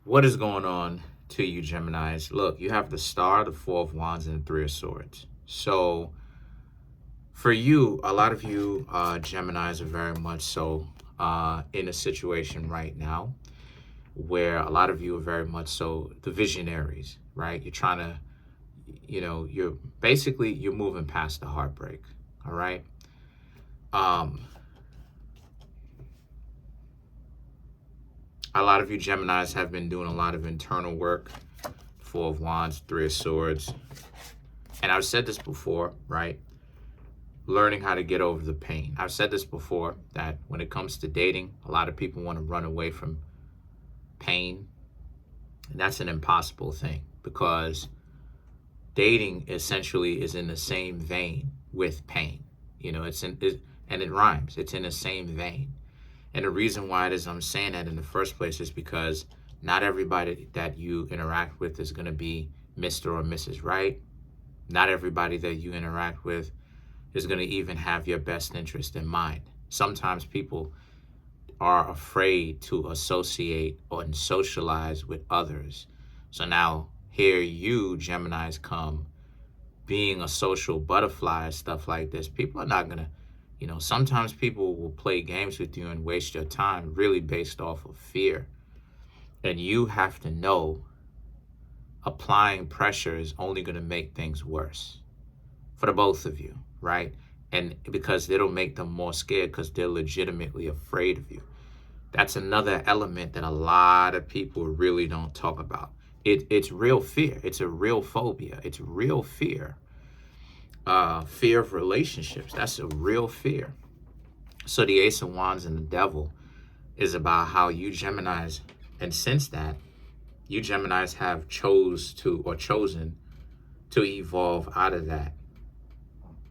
What is going on to you, Geminis? Look, you have the Star, the Four of Wands, and the Three of Swords. So for you, a lot of you Geminis are very much so in a situation right now where a lot of you are very much so the visionaries, right? You're trying to, you're moving past the heartbreak, all right? A lot of you Geminis have been doing a lot of internal work. Four of Wands, Three of Swords. And I've said this before, right? Learning how to get over the pain. I've said this before, that when it comes to dating, a lot of people want to run away from pain. And that's an impossible thing, because dating essentially is in the same vein with pain. And it rhymes. It's in the same vein. And the reason why it is I'm saying that in the first place is because not everybody that you interact with is going to be Mr. or Mrs. Right. Not everybody that you interact with is going to even have your best interest in mind. Sometimes people are afraid to associate or socialize with others. So now here you Geminis come being a social butterfly, stuff like this. People are not going to, sometimes people will play games with you and waste your time really based off of fear. And you have to know applying pressure is only going to make things worse for the both of you, right? And because it'll make them more scared because they're legitimately afraid of you. That's another element that a lot of people really don't talk about. It's real fear. It's a real phobia. It's real fear. Fear of relationships. That's a real fear. So the Ace of Wands and the Devil is about how you Geminis, and since that, you Geminis have chosen to evolve out of that.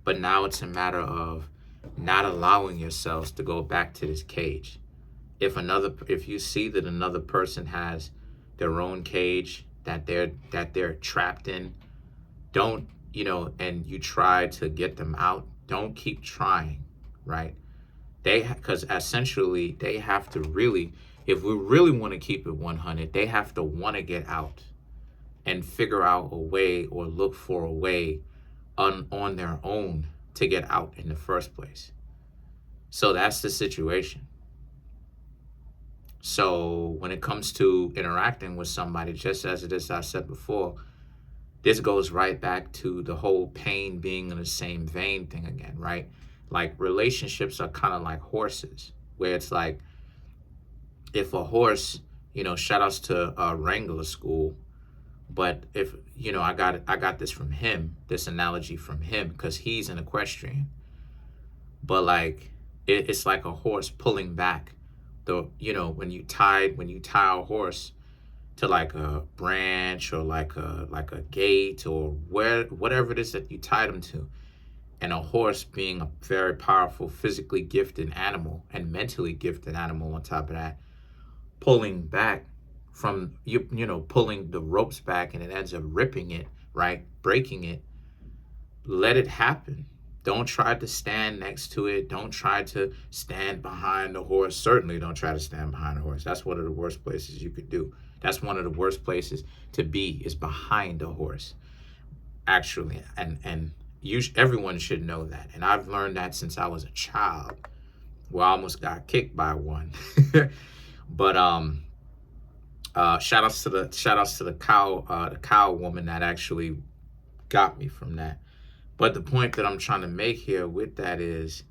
But now it's a matter of not allowing yourselves to go back to this cage. If you see that another person has their own cage that they're trapped in, don't, and you try to get them out, don't keep trying, right? Because essentially they have to really, if we really want to keep it 100, they have to want to get out and figure out a way or look for a way on their own to get out in the first place. So that's the situation. So when it comes to interacting with somebody, just as it is I said before, this goes right back to the whole pain being in the same vein thing again, right? Like relationships are kind of like horses, where it's like if a horse, shout outs to Wrangler School, but if, I got this from him, this analogy from him, because he's an equestrian. But like, it's like a horse pulling back. When you tie a horse to like a branch or like a gate or whatever it is that you tie them to, and a horse being a very powerful, physically gifted animal and mentally gifted animal on top of that, pulling back from pulling the ropes back, and it ends up ripping it, right? Breaking it. Let it happen. Don't try to stand next to it. Don't try to stand behind the horse. Certainly don't try to stand behind the horse. That's one of the worst places you could do. That's one of the worst places to be, is behind a horse, actually. And everyone should know that. And I've learned that since I was a child. Well, I almost got kicked by one. But shout outs to the cow woman that actually got me from that. But the point that I'm trying to make here with that is,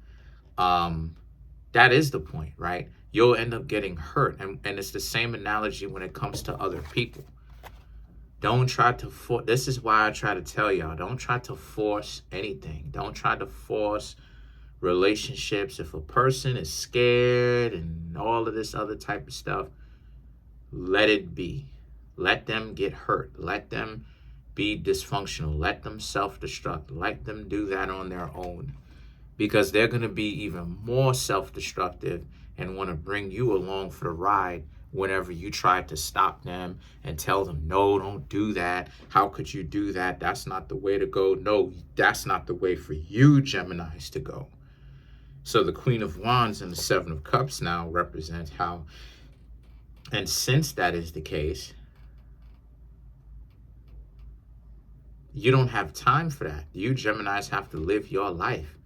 that is the point, right? You'll end up getting hurt. And it's the same analogy when it comes to other people. Don't try to force. This is why I try to tell y'all, don't try to force anything. Don't try to force relationships. If a person is scared and all of this other type of stuff, let it be. Let them get hurt. Let them be dysfunctional. Let them self-destruct. Let them do that on their own, because they're going to be even more self-destructive and want to bring you along for the ride whenever you try to stop them and tell them, no, don't do that. How could you do that? That's not the way to go. No, that's not the way for you Geminis to go. So the Queen of Wands and the Seven of Cups now represent how And since that is the case, you don't have time for that. You Geminis have to live your life,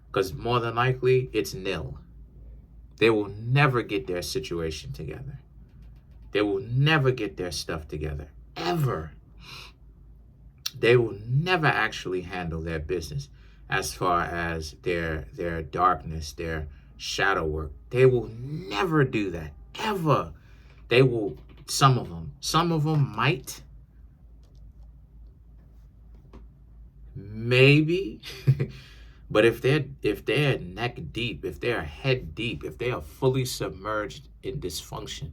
because more than likely it's nil. They will never get their situation together. They will never get their stuff together, ever. They will never actually handle their business as far as their darkness, their shadow work. They will never do that, ever. They will, some of them might, maybe, but if they're neck deep, if they're head deep, if they are fully submerged in dysfunction,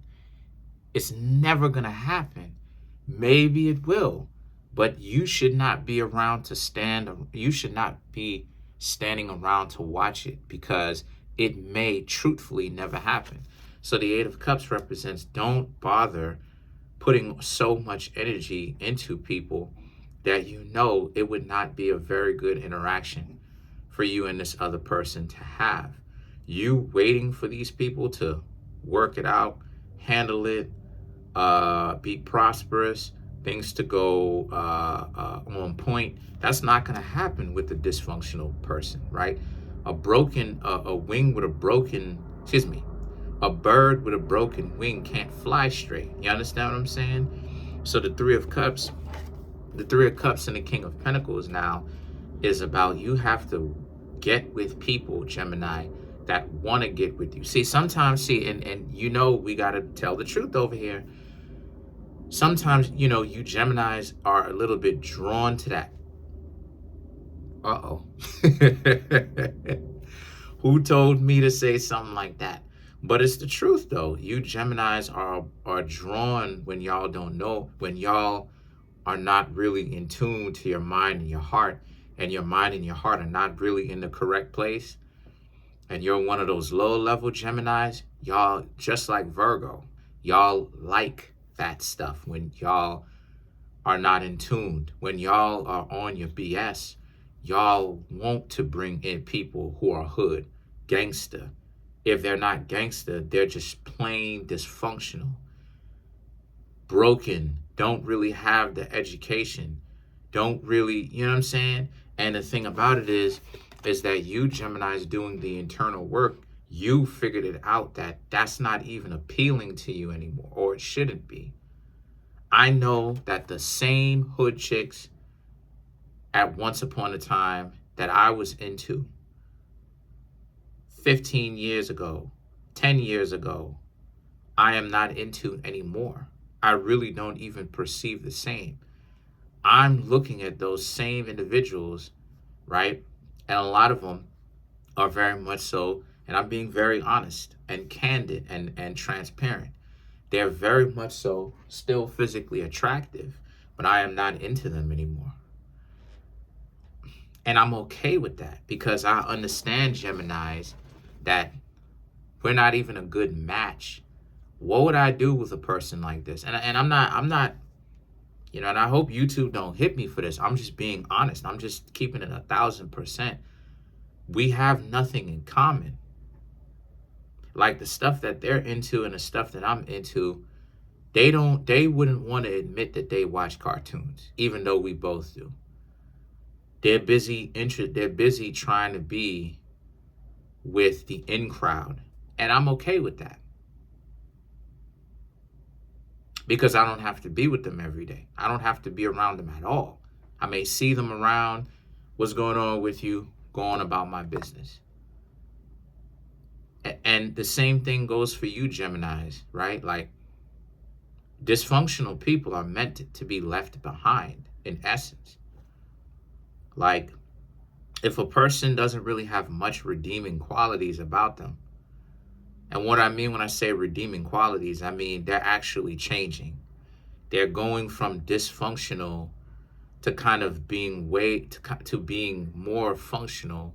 it's never gonna happen. Maybe it will, but you should not be around to you should not be standing around to watch it, because it may truthfully never happen. So the Eight of Cups represents, don't bother putting so much energy into people that you know it would not be a very good interaction for you and this other person to have. You waiting for these people to work it out, handle it, be prosperous, things to go on point. That's not going to happen with a dysfunctional person, right? A bird with a broken wing can't fly straight. You understand what I'm saying? So the Three of Cups and the King of Pentacles now is about, you have to get with people, Gemini, that want to get with you. Sometimes, and you know, we got to tell the truth over here. Sometimes, you Geminis are a little bit drawn to that. Uh-oh. Who told me to say something like that? But it's the truth, though. You Geminis are drawn when y'all don't know, when y'all are not really in tune to your mind and your heart, and your mind and your heart are not really in the correct place, and you're one of those low-level Geminis, y'all, just like Virgo, y'all like that stuff when y'all are not in tune. When y'all are on your BS, y'all want to bring in people who are hood, gangster. If they're not gangster, they're just plain dysfunctional, broken, don't really have the education, don't really, you know what I'm saying? And the thing about it is that you Geminis doing the internal work, you figured it out that that's not even appealing to you anymore, or it shouldn't be. I know that the same hood chicks at once upon a time that I was into 15 years ago, 10 years ago, I am not into anymore. I really don't even perceive the same. I'm looking at those same individuals, right? And a lot of them are very much so, and I'm being very honest and candid and transparent. They're very much so still physically attractive, but I am not into them anymore. And I'm okay with that, because I understand, Geminis, that we're not even a good match. What would I do with a person like this? And I'm not, and I hope YouTube don't hit me for this. I'm just being honest. I'm just keeping it 1,000%. We have nothing in common. Like the stuff that they're into and the stuff that I'm into, they wouldn't want to admit that they watch cartoons, even though we both do. They're busy trying to be with the in crowd. And I'm okay with that, because I don't have to be with them every day. I don't have to be around them at all. I may see them around, what's going on with you, go on about my business. And the same thing goes for you Geminis, right? Like, dysfunctional people are meant to be left behind, in essence. Like, if a person doesn't really have much redeeming qualities about them, and what I mean when I say redeeming qualities, I mean they're actually changing. They're going from dysfunctional to kind of being to being more functional,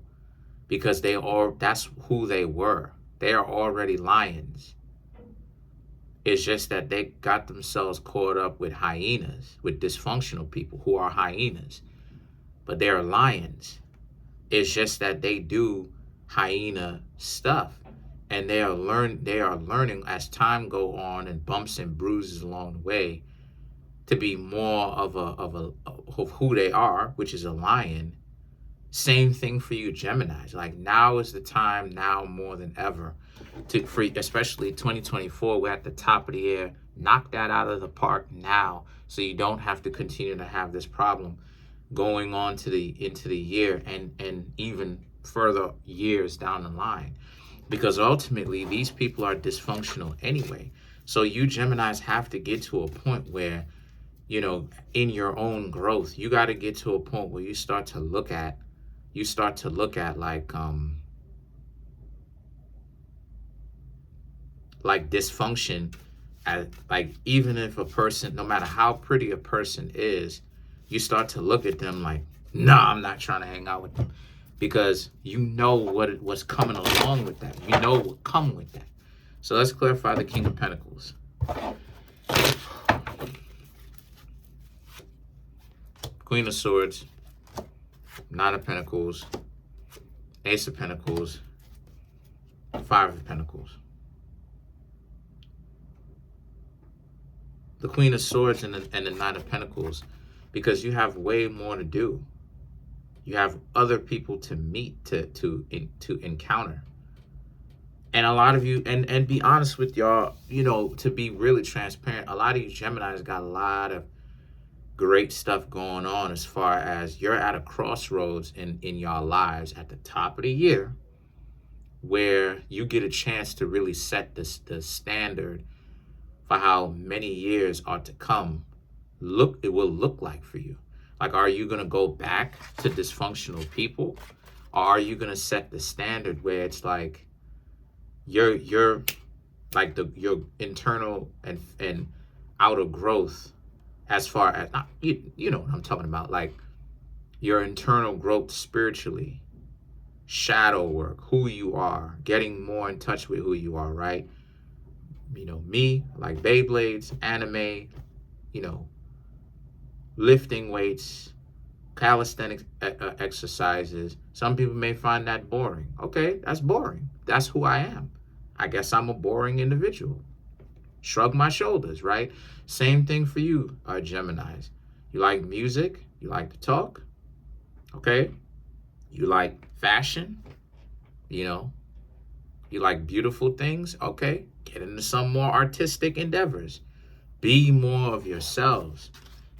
because that's who they were. They are already lions. It's just that they got themselves caught up with hyenas, with dysfunctional people who are hyenas, but they are lions. It's just that they do hyena stuff. and they are learning as time go on and bumps and bruises along the way to be more of who they are, which is a lion. Same thing for you Geminis. Like, now is the time, now more than ever, especially 2024. We're at the top of the year. Knock that out of the park now, so you don't have to continue to have this problem going on into the year and even further years down the line, because ultimately these people are dysfunctional anyway. So you Geminis have to get to a point where, you know, in your own growth, you got to get to a point where you start to look at like dysfunction as, like, even if a person, no matter how pretty a person is, you start to look at them like, nah, I'm not trying to hang out with them, because you know what's coming along with that. You know what come with that. So let's clarify the King of Pentacles. Queen of Swords, Nine of Pentacles, Ace of Pentacles, Five of Pentacles. The Queen of Swords and the Nine of Pentacles, because you have way more to do. You have other people to meet, to encounter. And a lot of you, and be honest with y'all, you know, to be really transparent, a lot of you Geminis got a lot of great stuff going on, as far as you're at a crossroads in y'all lives at the top of the year, where you get a chance to really set the standard for how many years are to come. It will look like for you. Like, are you going to go back to dysfunctional people, or are you going to set the standard where it's like you're like your internal and outer growth, as far as, you know what I'm talking about, like your internal growth spiritually, shadow work, who you are, getting more in touch with who you are, right? You know, me, like Beyblades, anime, you know, lifting weights, calisthenics exercises. Some people may find that boring. Okay, that's boring. That's who I am. I guess I'm a boring individual. Shrug my shoulders, right? Same thing for you, Geminis. You like music, you like to talk, okay? You like fashion, you know, you like beautiful things, okay? Get into some more artistic endeavors. Be more of yourselves.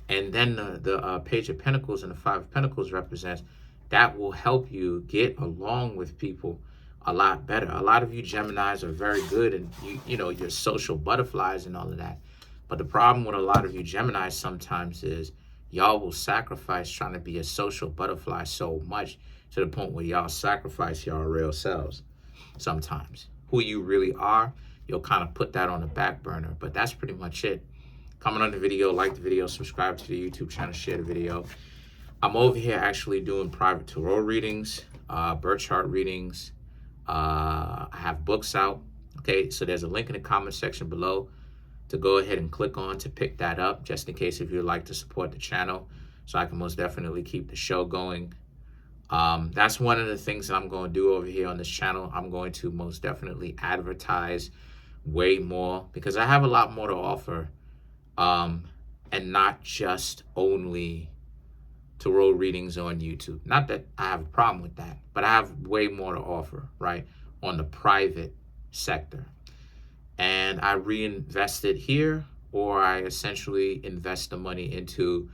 And then the Page of Pentacles and the Five of Pentacles represents, that will help you get along with people a lot better. A lot of you Geminis are very good, and you know, you're social butterflies and all of that. But the problem with a lot of you Geminis sometimes is y'all will sacrifice trying to be a social butterfly so much, to the point where y'all sacrifice y'all real selves. Sometimes who you really are, you'll kind of put that on the back burner. But that's pretty much it. Comment on the video, like the video, subscribe to the YouTube channel, share the video. I'm over here actually doing private tarot readings, birth chart readings. I have books out. Okay, so there's a link in the comment section below to go ahead and click on to pick that up, just in case if you'd like to support the channel, so I can most definitely keep the show going. That's one of the things that I'm going to do over here on this channel. I'm going to most definitely advertise way more, because I have a lot more to offer, and not just only tarot readings on YouTube. Not that I have a problem with that, but I have way more to offer, right, on the private sector. And I reinvest it here, or I essentially invest the money into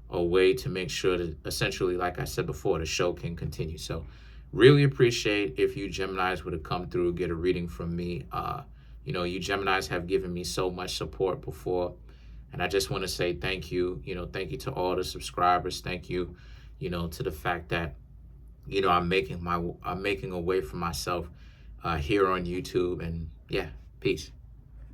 a way to make sure that, essentially, like I said before, the show can continue. So really appreciate if you Geminis would have come through, get a reading from me. You know, you Geminis have given me so much support before, and I just want to say thank you. You know, thank you to all the subscribers. Thank you, you know, to the fact that, you know, I'm making a way for myself here on YouTube. And yeah, peace.